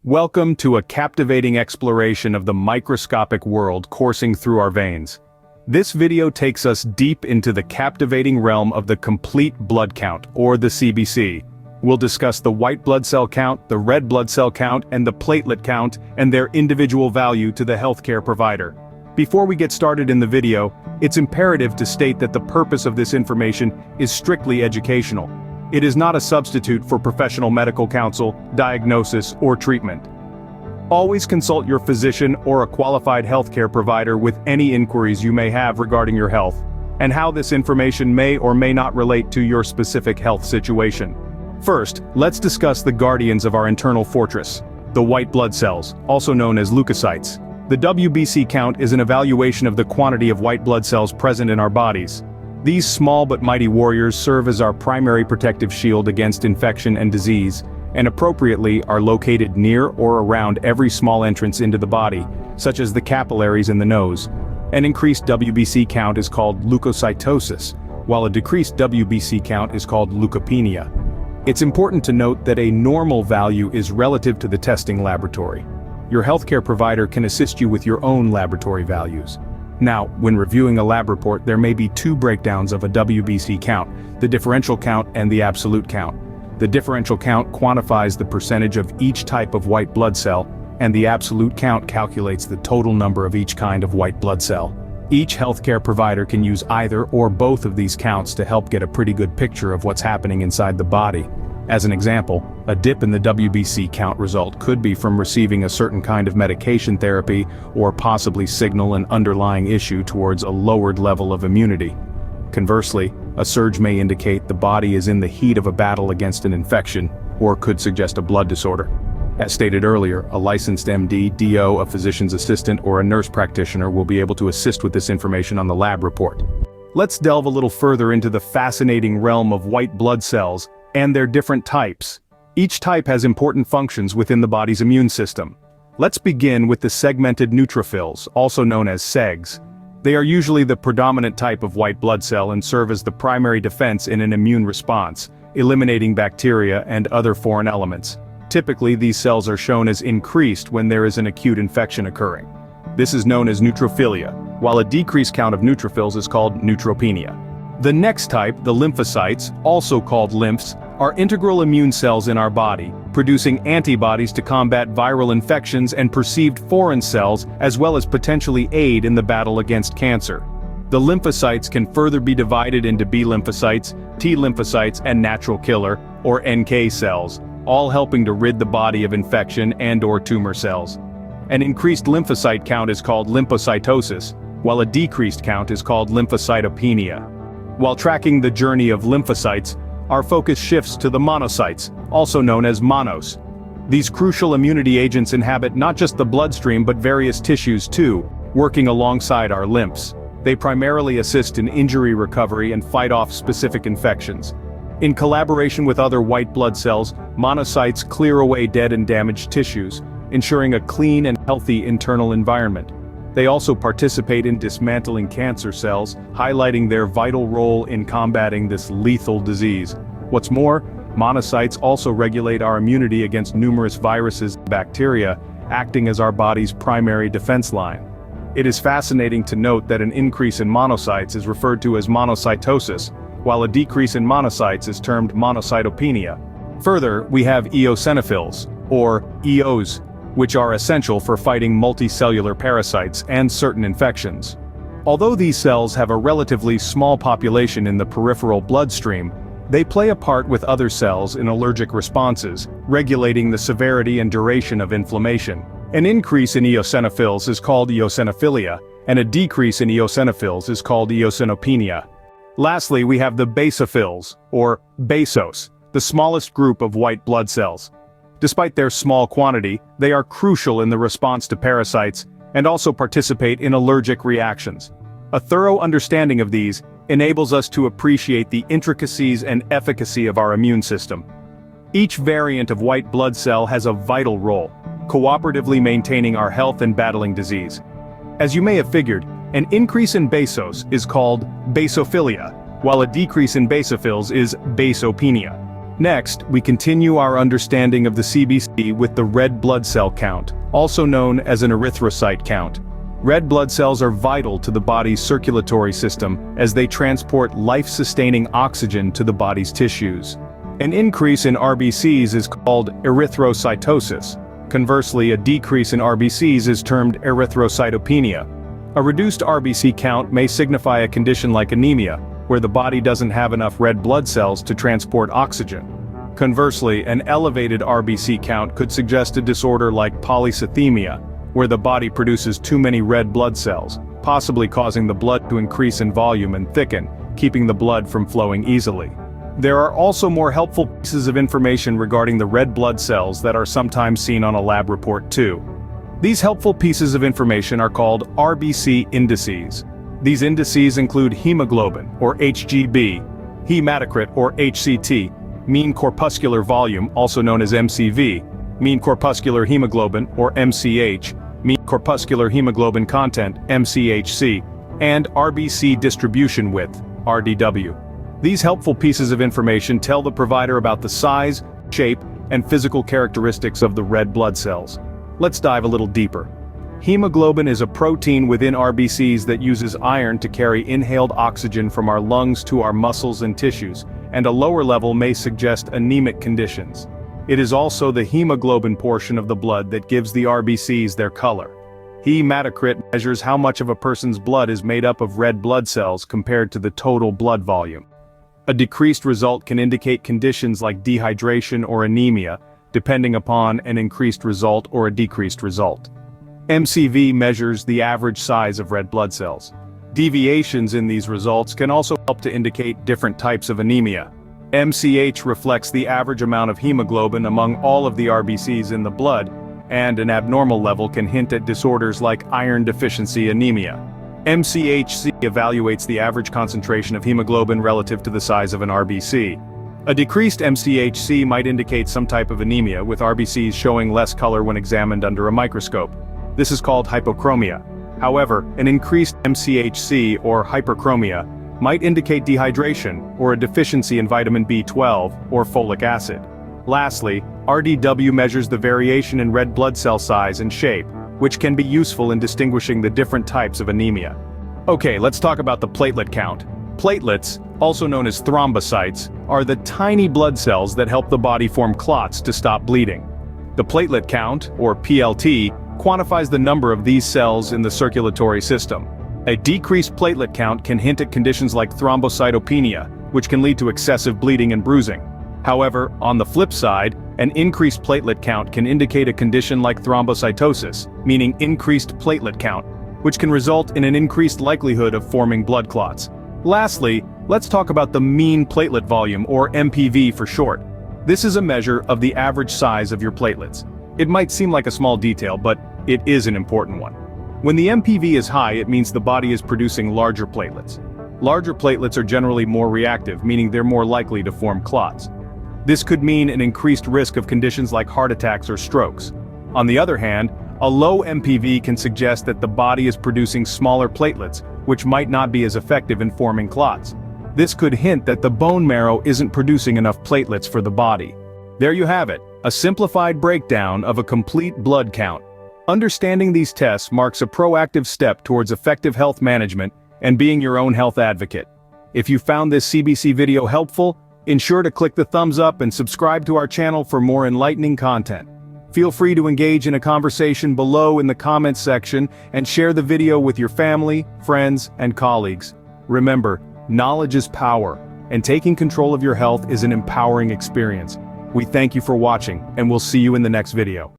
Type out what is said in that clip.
Welcome to a captivating exploration of the microscopic world coursing through our veins. This video takes us deep into the captivating realm of the complete blood count, or the CBC. We'll discuss the white blood cell count, the red blood cell count, and the platelet count, and their individual value to the healthcare provider. Before we get started in the video, it's imperative to state that the purpose of this information is strictly educational. It is not a substitute for professional medical counsel, diagnosis, or treatment. Always consult your physician or a qualified healthcare provider with any inquiries you may have regarding your health, and how this information may or may not relate to your specific health situation. First, let's discuss the guardians of our internal fortress, the white blood cells, also known as leukocytes. The WBC count is an evaluation of the quantity of white blood cells present in our bodies. These small but mighty warriors serve as our primary protective shield against infection and disease, and appropriately are located near or around every small entrance into the body, such as the capillaries in the nose. An increased WBC count is called leukocytosis, while a decreased WBC count is called leukopenia. It's important to note that a normal value is relative to the testing laboratory. Your healthcare provider can assist you with your own laboratory values. Now, when reviewing a lab report, there may be two breakdowns of a WBC count, the differential count and the absolute count. The differential count quantifies the percentage of each type of white blood cell, and the absolute count calculates the total number of each kind of white blood cell. Each healthcare provider can use either or both of these counts to help get a pretty good picture of what's happening inside the body. As an example, a dip in the WBC count result could be from receiving a certain kind of medication therapy, or possibly signal an underlying issue towards a lowered level of immunity. Conversely, a surge may indicate the body is in the heat of a battle against an infection, or could suggest a blood disorder. As stated earlier, a licensed MD, DO, a physician's assistant, or a nurse practitioner will be able to assist with this information on the lab report. Let's delve a little further into the fascinating realm of white blood cells and their different types. Each type has important functions within the body's immune system. Let's begin with the segmented neutrophils, also known as SEGs. They are usually the predominant type of white blood cell and serve as the primary defense in an immune response, eliminating bacteria and other foreign elements. Typically, these cells are shown as increased when there is an acute infection occurring. This is known as neutrophilia, while a decreased count of neutrophils is called neutropenia. The next type, the lymphocytes, also called lymphs, are integral immune cells in our body, producing antibodies to combat viral infections and perceived foreign cells, as well as potentially aid in the battle against cancer. The lymphocytes can further be divided into B lymphocytes, T lymphocytes, and natural killer, or NK cells, all helping to rid the body of infection and/or tumor cells. An increased lymphocyte count is called lymphocytosis, while a decreased count is called lymphocytopenia. While tracking the journey of lymphocytes, our focus shifts to the monocytes, also known as monos. These crucial immunity agents inhabit not just the bloodstream but various tissues too, working alongside our lymphs. They primarily assist in injury recovery and fight off specific infections. In collaboration with other white blood cells, monocytes clear away dead and damaged tissues, ensuring a clean and healthy internal environment. They also participate in dismantling cancer cells, highlighting their vital role in combating this lethal disease. What's more, monocytes also regulate our immunity against numerous viruses and bacteria, acting as our body's primary defense line. It is fascinating to note that an increase in monocytes is referred to as monocytosis, while a decrease in monocytes is termed monocytopenia. Further, we have eosinophils, or EOs, which are essential for fighting multicellular parasites and certain infections. Although these cells have a relatively small population in the peripheral bloodstream, they play a part with other cells in allergic responses, regulating the severity and duration of inflammation. An increase in eosinophils is called eosinophilia, and a decrease in eosinophils is called eosinopenia. Lastly, we have the basophils, or basos, the smallest group of white blood cells. Despite their small quantity, they are crucial in the response to parasites, and also participate in allergic reactions. A thorough understanding of these enables us to appreciate the intricacies and efficacy of our immune system. Each variant of white blood cell has a vital role, cooperatively maintaining our health and battling disease. As you may have figured, an increase in basos is called basophilia, while a decrease in basophils is basopenia. Next, we continue our understanding of the CBC with the red blood cell count, also known as an erythrocyte count. Red blood cells are vital to the body's circulatory system as they transport life-sustaining oxygen to the body's tissues. An increase in RBCs is called erythrocytosis. Conversely, a decrease in RBCs is termed erythrocytopenia. A reduced RBC count may signify a condition like anemia, where the body doesn't have enough red blood cells to transport oxygen. Conversely, an elevated RBC count could suggest a disorder like polycythemia, where the body produces too many red blood cells, possibly causing the blood to increase in volume and thicken, keeping the blood from flowing easily. There are also more helpful pieces of information regarding the red blood cells that are sometimes seen on a lab report too. These helpful pieces of information are called RBC indices. These indices include hemoglobin, or HGB, hematocrit, or HCT, mean corpuscular volume, also known as MCV, mean corpuscular hemoglobin, or MCH, mean corpuscular hemoglobin content, MCHC, and RBC distribution width, RDW. These helpful pieces of information tell the provider about the size, shape, and physical characteristics of the red blood cells. Let's dive a little deeper. Hemoglobin is a protein within RBCs that uses iron to carry inhaled oxygen from our lungs to our muscles and tissues, and a lower level may suggest anemic conditions. It is also the hemoglobin portion of the blood that gives the RBCs their color. Hematocrit measures how much of a person's blood is made up of red blood cells compared to the total blood volume. A decreased result can indicate conditions like dehydration or anemia, depending upon an increased result or a decreased result. MCV measures the average size of red blood cells. Deviations in these results can also help to indicate different types of anemia. MCH reflects the average amount of hemoglobin among all of the RBCs in the blood, and an abnormal level can hint at disorders like iron deficiency anemia. MCHC evaluates the average concentration of hemoglobin relative to the size of an RBC. A decreased MCHC might indicate some type of anemia, with RBCs showing less color when examined under a microscope. This is called hypochromia. However, an increased MCHC or hyperchromia might indicate dehydration or a deficiency in vitamin B12 or folic acid. Lastly, RDW measures the variation in red blood cell size and shape, which can be useful in distinguishing the different types of anemia. Okay, let's talk about the platelet count. Platelets, also known as thrombocytes, are the tiny blood cells that help the body form clots to stop bleeding. The platelet count, or PLT, quantifies the number of these cells in the circulatory system. A decreased platelet count can hint at conditions like thrombocytopenia, which can lead to excessive bleeding and bruising. However, on the flip side, an increased platelet count can indicate a condition like thrombocytosis, meaning increased platelet count, which can result in an increased likelihood of forming blood clots. Lastly, let's talk about the mean platelet volume, or MPV for short. This is a measure of the average size of your platelets. It might seem like a small detail, but it is an important one. When the MPV is high, it means the body is producing larger platelets. Larger platelets are generally more reactive, meaning they're more likely to form clots. This could mean an increased risk of conditions like heart attacks or strokes. On the other hand, a low MPV can suggest that the body is producing smaller platelets, which might not be as effective in forming clots. This could hint that the bone marrow isn't producing enough platelets for the body. There you have it, a simplified breakdown of a complete blood count. Understanding these tests marks a proactive step towards effective health management and being your own health advocate. If you found this CBC video helpful, ensure to click the thumbs up and subscribe to our channel for more enlightening content. Feel free to engage in a conversation below in the comments section and share the video with your family, friends, and colleagues. Remember, knowledge is power, and taking control of your health is an empowering experience. We thank you for watching, and we'll see you in the next video.